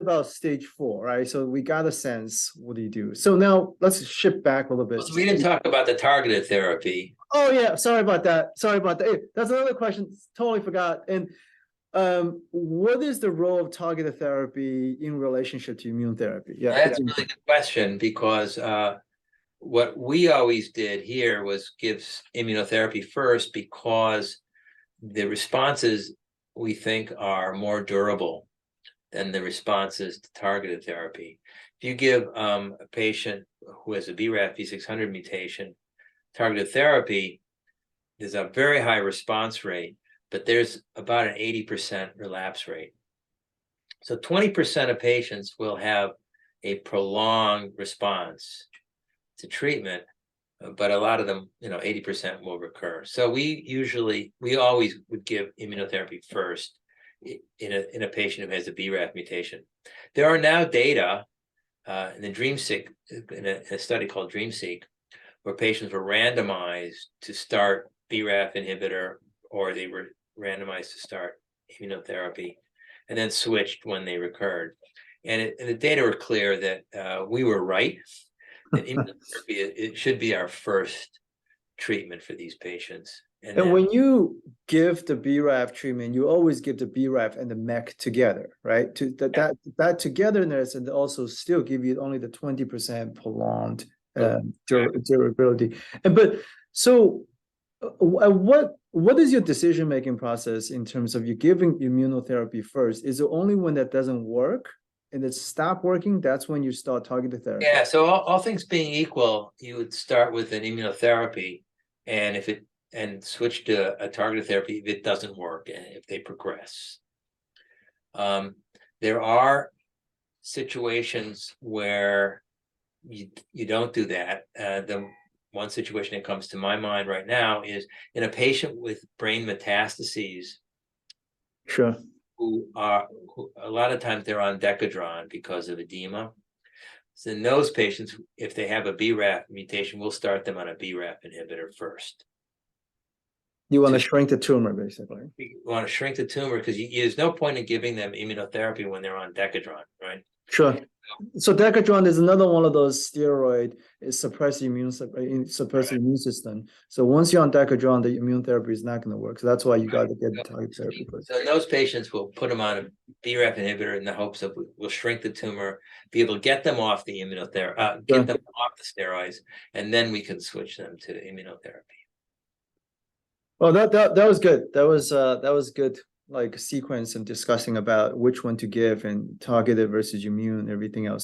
about stage 4, right? So we got a sense, what do you do? So now let's shift back a little bit. So we didn't talk about the targeted therapy. Oh yeah, sorry about that. Hey, that's another question. Totally forgot. And what is the role of targeted therapy in relationship to immune therapy? Yeah, That's a really good question, because what we always did here was give immunotherapy first, because the responses we think are more durable than the responses to targeted therapy. If you give a patient who has a BRAF V600 mutation targeted therapy, there's a very high response rate, but there's about an 80% relapse rate. So 20% of patients will have a prolonged response to treatment, but a lot of them, 80% will recur. So we always would give immunotherapy first in a patient who has a BRAF mutation. There are now data in the DreamSeq, in a study called DreamSeq, where patients were randomized to start BRAF inhibitor, or they were randomized to start immunotherapy, and then switched when they recurred. And the data were clear that we were right, that immunotherapy, it should be our first treatment for these patients. And when you give the BRAF treatment, you always give the BRAF and the MEK together, right? That togetherness, and also still give you only the 20% prolonged durability. What is your decision-making process in terms of you giving immunotherapy first? Is it only when that doesn't work and it stopped working, that's when you start targeted therapy? Yeah, so all things being equal, you would start with an immunotherapy, and switch to a targeted therapy if it doesn't work and if they progress. There are situations where you don't do that. The one situation that comes to my mind right now is in a patient with brain metastases. Sure. Who a lot of times they're on Decadron because of edema. So in those patients, if they have a BRAF mutation, we'll start them on a BRAF inhibitor first. You want to shrink the tumor, basically. You want to shrink the tumor, because there's no point in giving them immunotherapy when they're on Decadron, right? Sure. So Decadron is another one of those steroid, it suppresses immune system. So once you're on Decadron, the immune therapy is not going to work. So that's why you got to get the target therapy first. So in those patients, we'll put them on a BRAF inhibitor in the hopes of we'll shrink the tumor, be able to get them off the immunotherapy, get them off the steroids, and then we can switch them to immunotherapy. Well, that was good. That was good, like sequence and discussing about which one to give and targeted versus immune and everything else.